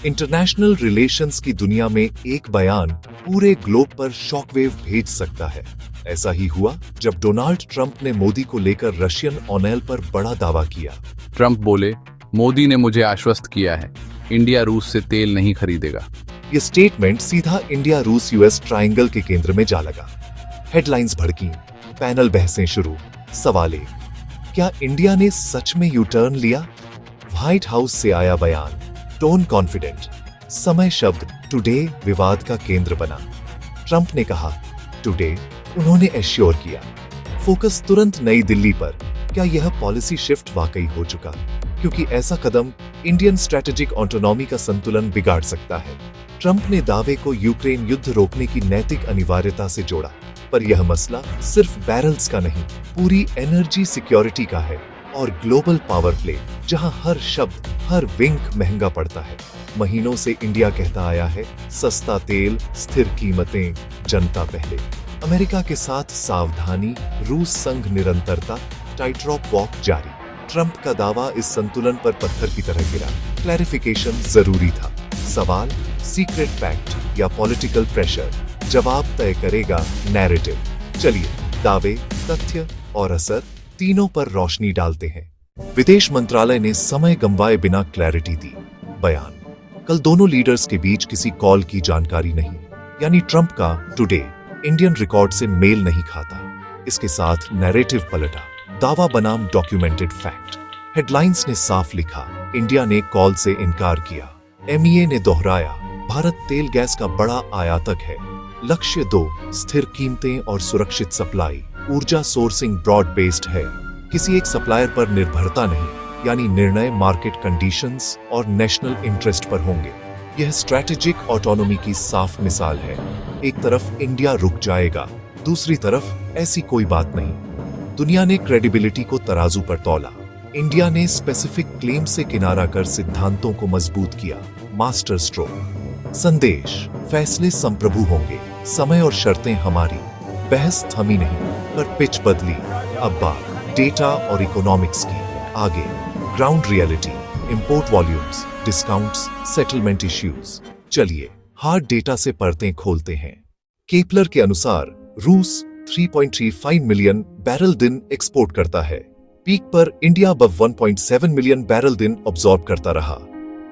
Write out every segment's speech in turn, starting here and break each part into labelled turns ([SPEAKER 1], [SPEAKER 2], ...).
[SPEAKER 1] International relations की दुनिया में एक बयान पूरे ग्लोब पर शॉकवेव भेज सकता है। ऐसा ही हुआ जब डोनाल्ड ट्रंप ने मोदी को लेकर रशियन ऑयल पर बड़ा दावा किया।
[SPEAKER 2] ट्रंप बोले, मोदी ने मुझे आश्वस्त किया है, इंडिया रूस से तेल नहीं खरीदेगा।
[SPEAKER 1] ये स्टेटमेंट सीधा इंडिया रूस यूएस ट्रायंगल के केंद्र में जा लगा। हेडलाइंस भड़की, पैनल बहसें शुरू। सवाल एक, क्या इंडिया ने सच में यू टर्न लिया? व्हाइट हाउस से आया बयान, टोन कॉन्फिडेंट, समय शब्द टुडे विवाद का केंद्र बना। ट्रंप ने कहा टुडे, उन्होंने एश्योर किया। फोकस तुरंत नई दिल्ली पर, क्या यह पॉलिसी शिफ्ट वाकई हो चुका? क्योंकि ऐसा कदम इंडियन स्ट्रेटेजिक ऑटोनॉमी का संतुलन बिगाड़ सकता है। ट्रंप ने दावे को यूक्रेन युद्ध रोकने की नैतिक अनिवार्यता से जोड़ा, पर यह मसला सिर्फ बैरल्स का नहीं, पूरी एनर्जी सिक्योरिटी का है और ग्लोबल पावर प्ले, जहां हर शब्द, हर विंक महंगा पड़ता है। महीनों से इंडिया कहता आया है, सस्ता तेल, स्थिर कीमतें, जनता पहले। अमेरिका के साथ सावधानी, रूस संग निरंतरता, टाइटरॉप वॉक जारी। ट्रंप का दावा इस संतुलन पर पत्थर की तरह गिरा। क्लैरिफिकेशन जरूरी था। सवाल, सीक्रेट पैक्ट या पॉलिटिकल प्रेशर? जवाब तय करेगा नैरेटिव। चलिए दावे, तथ्य और असर तीनों पर रोशनी डालते हैं। विदेश मंत्रालय ने समय गंवाए बिना क्लैरिटी दी। बयान, कल दोनों लीडर्स के बीच किसी कॉल की जानकारी नहीं, यानी ट्रंप का टुडे इंडियन रिकॉर्ड से मेल नहीं खाता। इसके साथ नैरेटिव पलटा, दावा बनाम डॉक्यूमेंटेड फैक्ट। हेडलाइंस ने साफ लिखा, इंडिया ने कॉल से इनकार किया। एमईए ने दोहराया, भारत तेल गैस का बड़ा आयातक है। लक्ष्य 2, स्थिर कीमतें और सुरक्षित सप्लाई। ऊर्जा सोर्सिंग ब्रॉड बेस्ड है, किसी एक सप्लायर पर निर्भरता नहीं, यानी निर्णय मार्केट कंडीशंस और नेशनल इंटरेस्ट पर होंगे। यह स्ट्रैटेजिक ऑटोनॉमी की साफ मिसाल है। एक तरफ इंडिया रुक जाएगा, दूसरी तरफ ऐसी कोई बात नहीं। दुनिया ने क्रेडिबिलिटी को तराजू पर तौला। इंडिया ने स्पेसिफिक क्लेम से किनारा कर सिद्धांतों को मजबूत किया। Master stroke. संदेश, फैसले संप्रभु होंगे, समय और शर्तें हमारी। बहस थमी नहीं, पर पिच बदली। अब बात डेटा और इकोनॉमिक्स की। आगे ground reality, import volumes, discounts, settlement issues. चलिए हार्ड डेटा से परतें खोलते हैं। केपलर के अनुसार रूस 3.35 मिलियन बैरल दिन एक्सपोर्ट करता है। पीक पर इंडिया अब 1.7 मिलियन बैरल दिन ऑब्जॉर्ब करता रहा।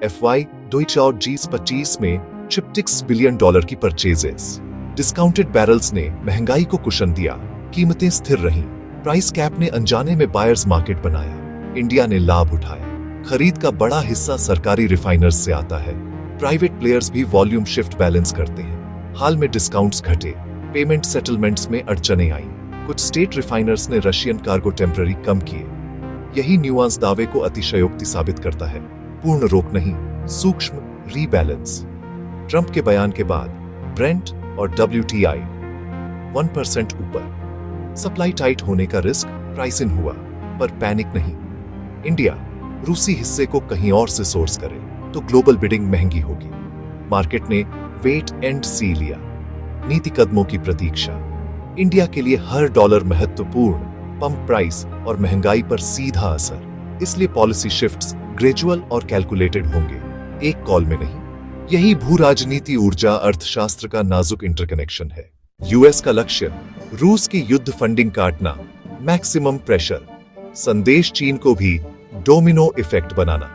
[SPEAKER 1] FY 2024-25 में $56 बिलियन की परचेजेस। डिस्काउंटेड बैरल्स ने महंगाई को कुशन दिया, कीमतें स्थिर रहीं। प्राइस कैप ने अनजाने में बायर्स मार्केट बनाया। इंडिया ने लाभ उठाया। खरीद का बड़ा हिस्सा सरकारी रिफाइनर्स से आता है। प्राइवेट प्लेयर्स भी वॉल्यूम शिफ्ट बैलेंस करते हैं। हाल में डिस्काउंट्स घटे, पेमेंट सेटलमेंट्स में अड़चनें आईं। कुछ स्टेट रिफाइनर्स ने रशियन कार्गो टेम्पररी कम किए। यही न्यूआंस दावे को अतिशयोक्ति साबित करता है। पूर्ण रोक नहीं, सूक्ष्म रीबैलेंस। ट्रंप के बयान के बाद ब्रेंट और WTI 1% ऊपर। सप्लाई टाइट होने का रिस्क प्राइस इन हुआ, पर पैनिक नहीं। इंडिया रूसी हिस्से को कहीं और से सोर्स करे तो ग्लोबल बिडिंग महंगी होगी। मार्केट ने वेट एंड सी लिया, नीति कदमों की प्रतीक्षा। इंडिया के लिए हर डॉलर महत्वपूर्ण। पंप प्राइस और महंगाई पर सीधा असर, इसलिए पॉलिसी शिफ्ट्स ग्रेजुअल और कैलकुलेटेड होंगे, एक कॉल में नहीं। यही भू राजनीति, ऊर्जा, अर्थशास्त्र का नाजुक इंटरकनेक्शन है। यूएस का लक्ष्य रूस की युद्ध फंडिंग काटना, मैक्सिमम प्रेशर। संदेश चीन को भी डोमिनो इफेक्ट बनाना।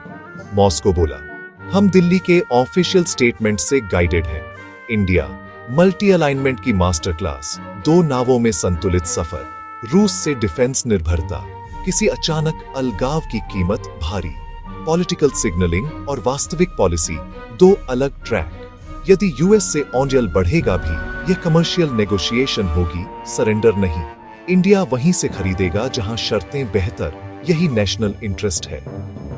[SPEAKER 1] मॉस्को बोला, हम दिल्ली के ऑफिशियल स्टेटमेंट से गाइडेड हैं। इंडिया मल्टी अलाइनमेंट की मास्टर क्लास, 2 नावों में संतुलित सफर। रूस से डिफेंस निर्भरता, किसी अचानक अलगाव की कीमत भारी। पॉलिटिकल सिग्नलिंग और वास्तविक पॉलिसी, 2 अलग ट्रैक। यदि यूएस से ऑयल बढ़ेगा भी, यह कमर्शियल नेगोशिएशन होगी, सरेंडर नहीं। इंडिया वहीं से खरीदेगा जहां शर्तें बेहतर, यही नेशनल इंटरेस्ट है।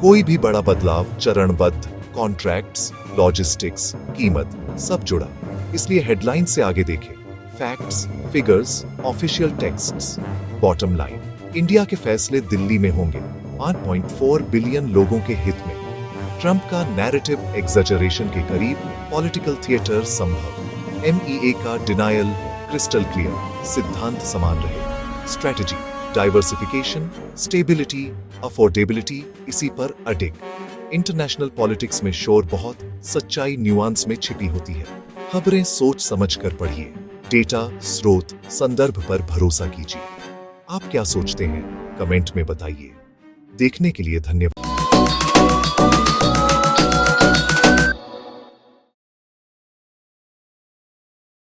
[SPEAKER 1] कोई भी बड़ा बदलाव चरणबद्ध, कॉन्ट्रैक्ट्स, लॉजिस्टिक्स, कीमत, सब जुड़ा। इसलिए हेडलाइन से आगे देखें, facts, figures, official texts. Bottom line, India के फैसले दिल्ली में होंगे, 5.4 बिलियन लोगों के हित में। ट्रंप का नैरेटिव एग्जैजरेशन के करीब, पॉलिटिकल थिएटर संभव। एमईए का डिनायल क्रिस्टल क्लियर, सिद्धांत समान रहे। स्ट्रेटजी, डाइवर्सिफिकेशन, स्टेबिलिटी, अफोर्डेबिलिटी, इसी पर अडिग। इंटरनेशनल पॉलिटिक्स में शोर बहुत, सच्चाई न्यूआंस में छिपी होती है। खबरें सोच समझकर पढ़िए। डेटा, स्रोत, संदर्भ पर भरोसा कीजिए। आप क्या सोचते हैं? कमेंट में बताइए। देखने के लिए धन्यवाद।